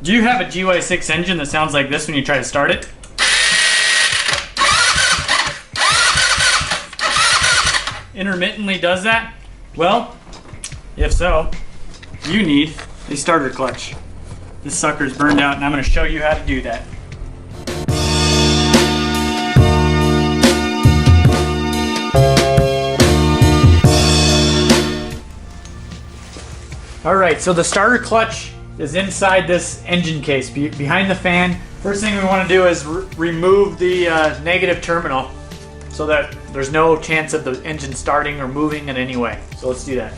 Do you have a GY6 engine that sounds like this when you try to start it? Intermittently does that? Well, if so, you need a starter clutch. This sucker's burned out and I'm going to show you how to do that. Alright, so the starter clutch is inside this engine case, behind the fan. First thing we want to do is remove the negative terminal so that there's no chance of the engine starting or moving in any way. So let's do that.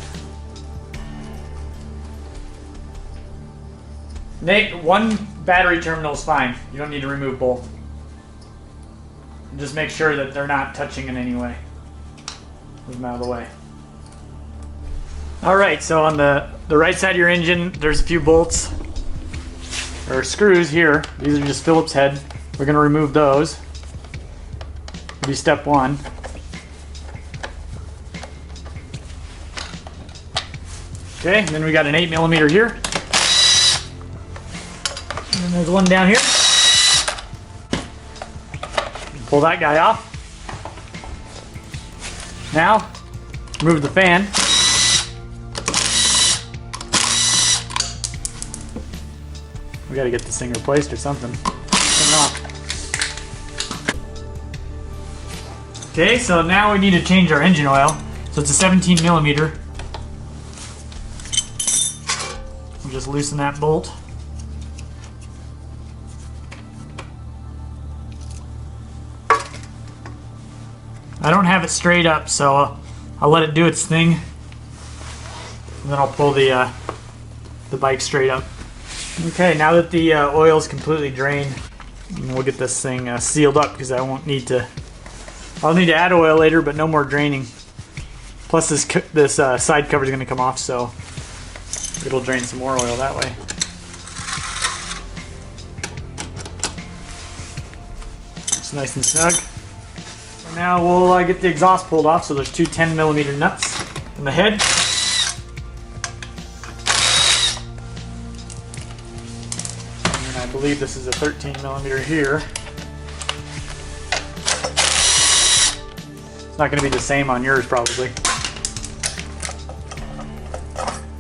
One battery terminal is fine. You don't need to remove both. Just make sure that they're not touching in any way. Move them out of the way. Alright, so on the right side of your engine, there's a few bolts or screws here. These are just Phillips head. We're going to remove those. That'll be step one. Okay, and then we got an 8mm here. And then there's one down here. Pull that guy off. Now, remove the fan. We gotta get this thing replaced or something. Turn it off. Okay, so now we need to change our engine oil. So it's a 17mm. We'll just loosen that bolt. I don't have it straight up, so I'll let it do its thing. And then I'll pull the bike straight up. Okay, now that the oil is completely drained, we'll get this thing sealed up because I won't need to. I'll need to add oil later, but no more draining. Plus, this side cover is going to come off, so it'll drain some more oil that way. It's nice and snug. So now we'll get the exhaust pulled off. So there's two 10mm nuts in the head. I believe this is a 13mm here. It's not going to be the same on yours probably.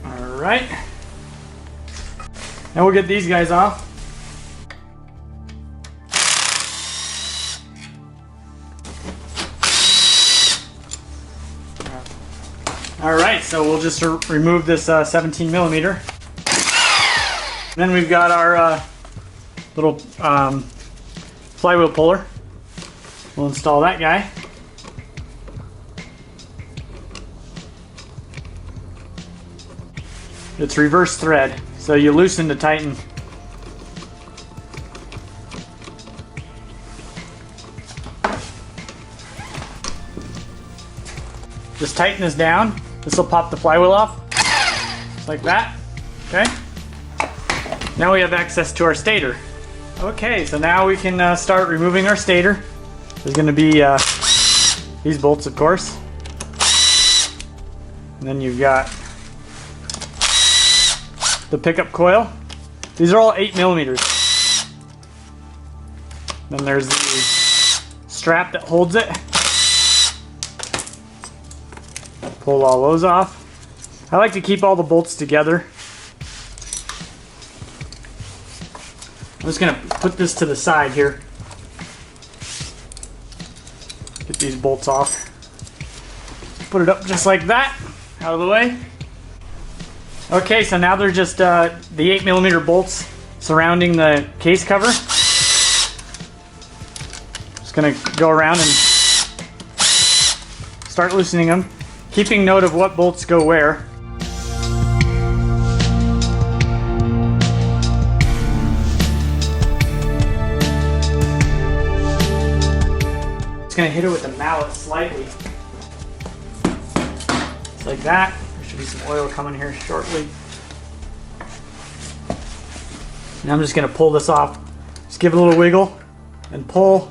Alright. Now we'll get these guys off. Alright, so we'll just remove this 17mm. Then we've got our little flywheel puller. We'll install that guy. It's reverse thread, so you loosen to tighten. Just tighten this down. This will pop the flywheel off, just like that. Okay. Now we have access to our stator. Okay, so now we can start removing our stator. There's going to be these bolts, of course. And then you've got the pickup coil. These are all 8mm. Then there's the strap that holds it. Pull all those off. I like to keep all the bolts together. I'm just going to put this to the side here. Get these bolts off. Put it up just like that, out of the way. Okay, so now they're just the 8mm bolts surrounding the case cover. Just going to go around and start loosening them, keeping note of what bolts go where. Going to hit it with the mallet slightly. Just like that. There should be some oil coming here shortly. Now I'm just going to pull this off. Just give it a little wiggle and pull.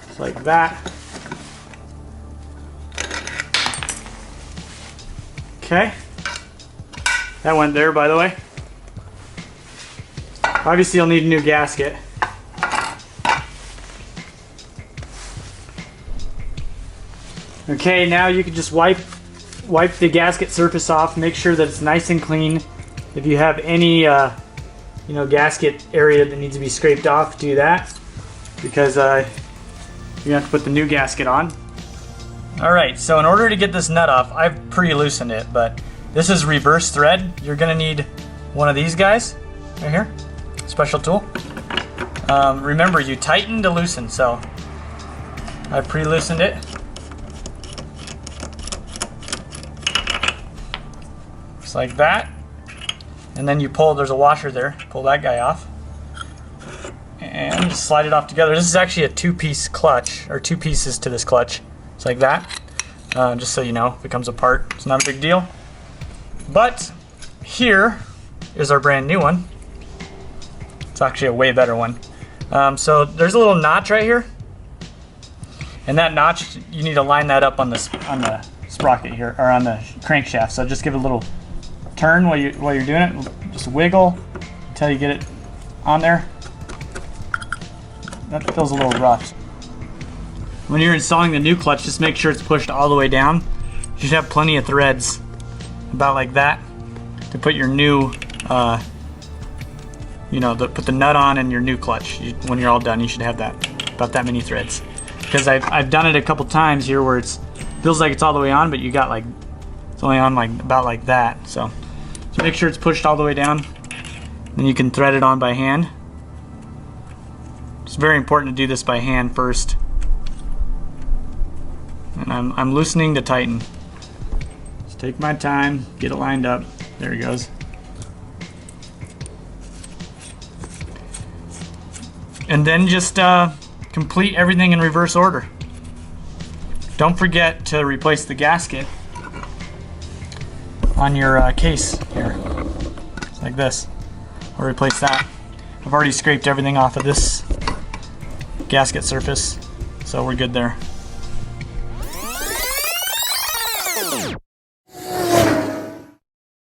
Just like that. Okay. That went there, by the way. Obviously you'll need a new gasket. Okay, now you can just wipe the gasket surface off. Make sure that it's nice and clean. If you have any gasket area that needs to be scraped off, do that, because you have to put the new gasket on. Alright, so in order to get this nut off, I've pre-loosened it, but this is reverse thread. You're going to need one of these guys right here, special tool. Remember, you tighten to loosen, so I pre-loosened it. Just like that. And then you pull, there's a washer there, pull that guy off. And just slide it off together. This is actually a two-piece clutch, or two pieces to this clutch. It's like that. Just so you know, if it comes apart, it's not a big deal. But here is our brand new one. It's actually a way better one. So there's a little notch right here. And that notch, you need to line that up on the sprocket here, or on the crankshaft. So just give it a little turn while you're doing it. Just wiggle until you get it on there. That feels a little rough. When you're installing the new clutch, just make sure it's pushed all the way down. You should have plenty of threads, about like that, to put your new, put the nut on and your new clutch. When you're all done, you should have that, about that many threads. Because I've done it a couple times here where it feels like it's all the way on, but you got it's only on about like that. So make sure it's pushed all the way down. Then you can thread it on by hand. It's very important to do this by hand first. And I'm loosening to tighten. Just take my time, get it lined up. There it goes. And then just complete everything in reverse order. Don't forget to replace the gasket on your case here. It's like this. I'll replace that. I've already scraped everything off of this gasket surface, so we're good there.